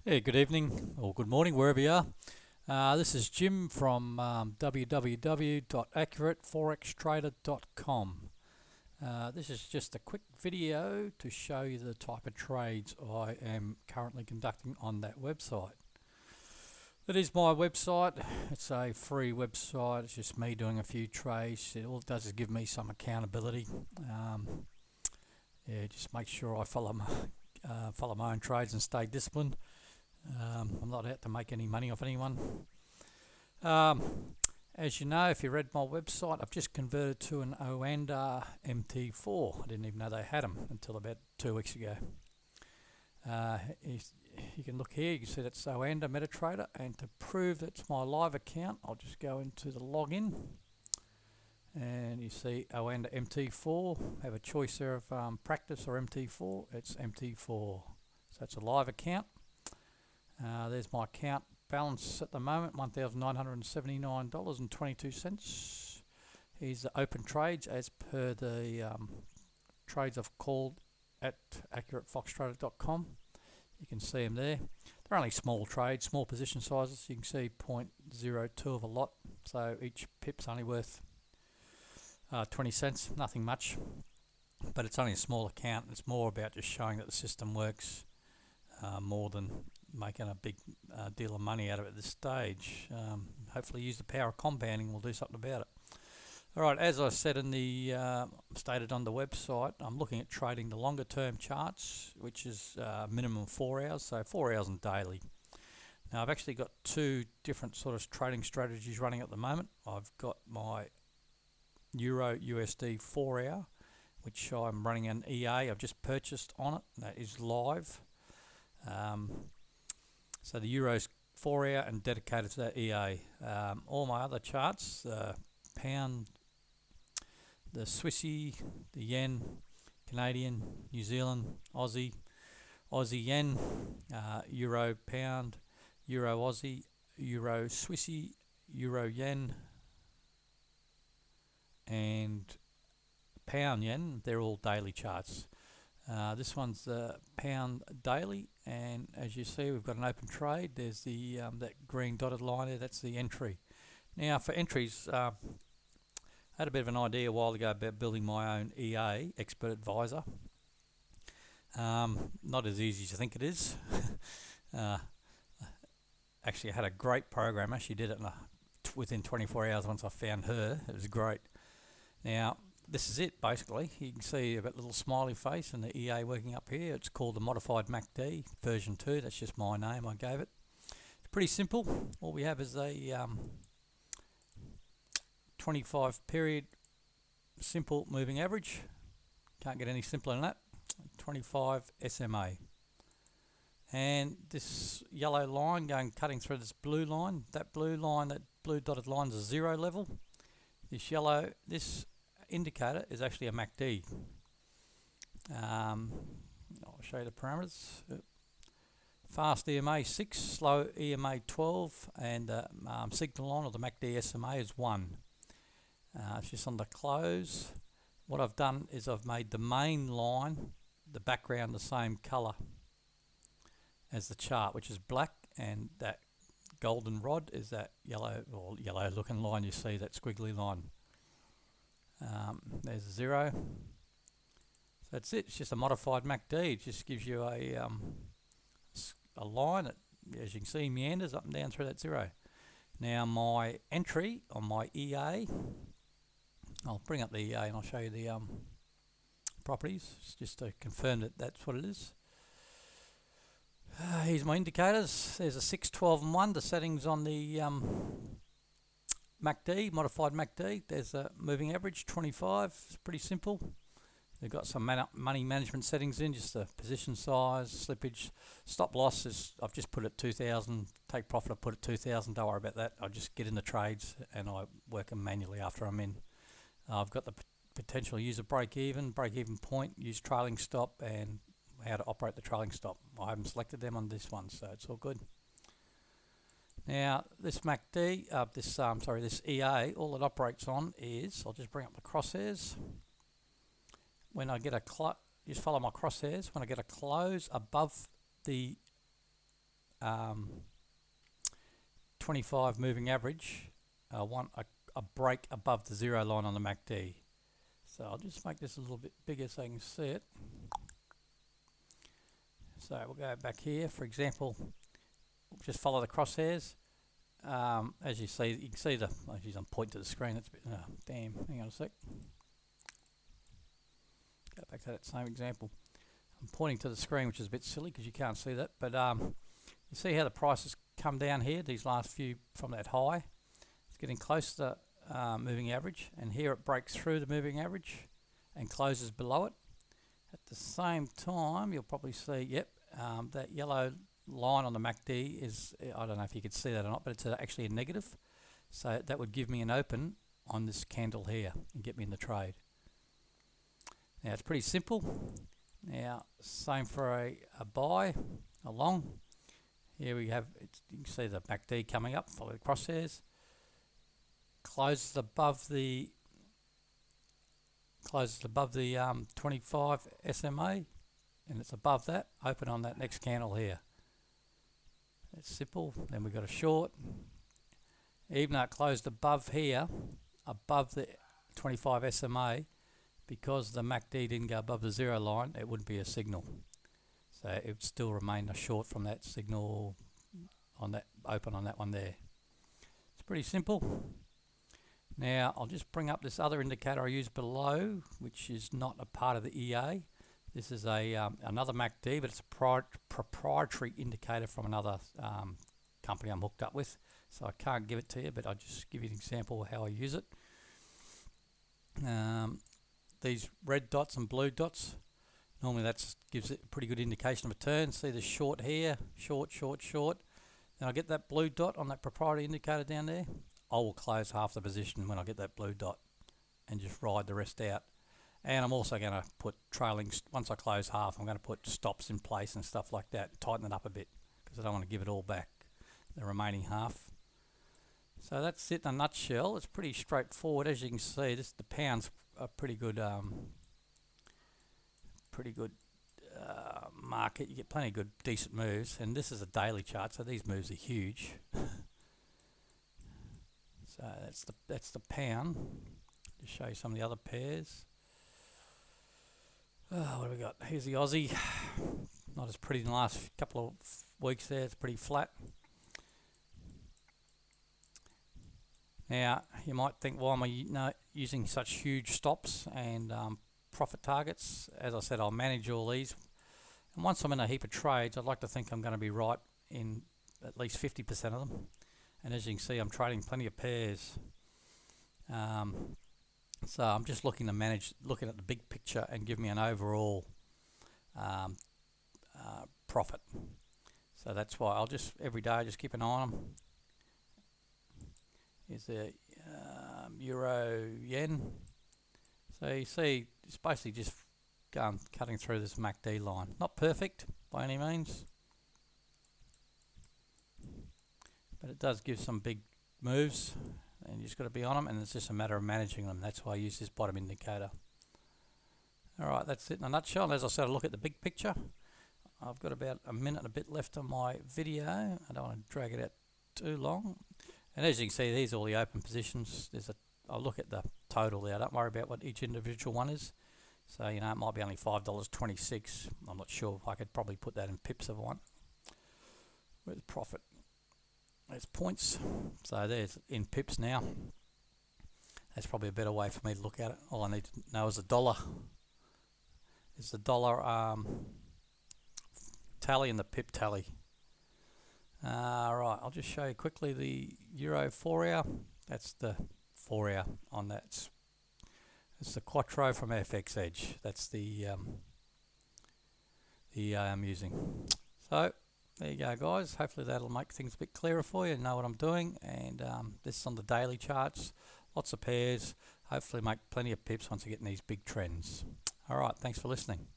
Hey, good evening or good morning, wherever you are. This is Jim from www.accurateforextrader.com. This is just a quick video to show you the type of trades I am currently conducting on that website. It is my website. It's a free website. It's just me doing a few trades. All it does is give me some accountability. Just make sure I follow my own trades and stay disciplined. I'm not out to make any money off anyone. As you know, if you read my website, I've just converted to an Oanda MT4. I didn't even know they had them until about 2 weeks ago. You can look here, you can see that's Oanda MetaTrader, and to prove it's my live account, I'll just go into the login, and you see Oanda MT4. Have a choice there of practice or MT4. It's MT4, so it's a live account. There's my account balance at the moment, $1,979.22. Here's the open trades as per the trades I've called at accuratefoxtrader.com. You can see them there. They're only small trades, small position sizes. You can see 0.02 of a lot, so each pip's only worth 20 cents, nothing much, but it's only a small account. It's more about just showing that the system works more than making a big deal of money out of it at this stage. Hopefully use the power of compounding, we'll do something about it. Alright, as I said in the stated on the website, I'm looking at trading the longer term charts, which is minimum 4 hours, so 4 hours and daily. Now I've actually got two different sort of trading strategies running at the moment. I've got my Euro USD 4 hour, which I'm running an EA I've just purchased on it. That is live. So the Euro's 4 hour and dedicated to that EA. All my other charts, the pound, the Swissy, the yen, Canadian, New Zealand, Aussie yen, Euro pound, Euro Aussie, Euro Swissy, Euro yen, and pound yen, they're all daily charts. This one's the pound daily, and as you see, we've got an open trade. There's the that green dotted line there. That's the entry. Now for entries, I had a bit of an idea a while ago about building my own EA, expert advisor. Not as easy as you think it is. Actually, I had a great programmer. She did it within 24 hours once I found her. It was great. Now this is it basically. You can see a little smiley face and the EA working up here. It's called the Modified MACD version 2. That's just my name I gave it. It's pretty simple. All we have is a 25 period simple moving average. Can't get any simpler than that. 25 SMA. And this yellow line cutting through this blue line, that blue dotted line is a 0 level. This indicator is actually a MACD. I'll show you the parameters. Fast EMA 6, slow EMA 12, and the signal line or the MACD SMA is 1. It's just on the close. What I've done is I've made the main line, the background, the same color as the chart, which is black, and that golden rod is that yellow looking line. You see that squiggly line. There's a 0. So that's it. It's just a modified MACD. It just gives you a line that, as you can see, meanders up and down through that 0. Now my entry on my EA, I'll bring up the EA and I'll show you the properties just to confirm that that's what it is. Here's my indicators. There's a 6, 12 and 1. The settings on the MACD, modified MACD. There's a moving average 25. It's pretty simple. They've got some money management settings in, just the position size, slippage, stop losses. I've just put it 2,000. Take profit, I put it 2,000. Don't worry about that. I just get in the trades and I work them manually after I'm in. I've got the potential use a break even point, use trailing stop, and how to operate the trailing stop. I haven't selected them on this one, so it's all good. Now this MACD, this EA, all it operates on is, I'll just bring up the crosshairs. When I get just follow my crosshairs. When I get a close above the 25 moving average, I want a break above the 0 line on the MACD. So I'll just make this a little bit bigger so you can see it. So we'll go back here. For example, just follow the crosshairs. As you see, you can see the. I'm pointing to the screen. That's a bit. Damn. Hang on a sec. Go back to that same example. I'm pointing to the screen, which is a bit silly because you can't see that. But you see how the prices come down here. These last few from that high. It's getting close to the moving average, and here it breaks through the moving average and closes below it. At the same time, you'll probably see, yep, that yellow line on the MACD is, I don't know if you could see that or not, but it's actually a negative. So that would give me an open on this candle here and get me in the trade. Now it's pretty simple. Now same for a buy, a long. Here we have, you can see the MACD coming up, follow the crosshairs. Closes above the 25 SMA, and it's above that, open on that next candle here. It's simple. Then we've got a short. Even though it closed above here, above the 25 SMA, because the MACD didn't go above the 0 line, it wouldn't be a signal. So it would still remain a short from that signal on that open on that one there. It's pretty simple. Now I'll just bring up this other indicator I use below, which is not a part of the EA. This is a another MACD, but it's a proprietary indicator from another company I'm hooked up with. So I can't give it to you, but I'll just give you an example of how I use it. These red dots and blue dots, normally that gives it a pretty good indication of a turn. See the short here, short, short, short. Then I get that blue dot on that proprietary indicator down there. I will close half the position when I get that blue dot and just ride the rest out. And I'm also going to put trailing, once I close half, I'm going to put stops in place and stuff like that, tighten it up a bit because I don't want to give it all back, the remaining half. So that's it in a nutshell. It's pretty straightforward. As you can see, the pound's a pretty good market. You get plenty of good, decent moves, and this is a daily chart, so these moves are huge. So that's the pound. Just show you some of the other pairs. What have we got? Here's the Aussie. Not as pretty in the last couple of weeks there. It's pretty flat. Now you might think, why am I using such huge stops and profit targets? As I said, I'll manage all these. And once I'm in a heap of trades, I'd like to think I'm going to be right in at least 50% of them. And as you can see, I'm trading plenty of pairs. So I'm just looking at the big picture and give me an overall profit. So that's why I'll just, every day, just keep an eye on them. Here's the Euro Yen. So you see, it's basically just cutting through this MACD line. Not perfect by any means, but it does give some big moves, and you just got to be on them, and it's just a matter of managing them. That's why I use this bottom indicator. Alright, that's it in a nutshell. And as I said, I look at the big picture. I've got about a minute and a bit left on my video. I don't want to drag it out too long. And as you can see, these are all the open positions. I'll look at the total there. I don't worry about what each individual one is. So, you know, it might be only $5.26. I'm not sure. I could probably put that in pips if I want. Where's profit? There's points. So there's in pips now. That's probably a better way for me to look at it. All I need to know is the dollar. It's the dollar tally and the pip tally. Right, I'll just show you quickly the Euro 4 hour. That's the 4 hour on that. It's the Quattro from FX Edge. That's the I'm using. So there you go, guys. Hopefully that'll make things a bit clearer for you. Know what I'm doing. And this is on the daily charts. Lots of pairs. Hopefully make plenty of pips once you get in these big trends. All right, thanks for listening.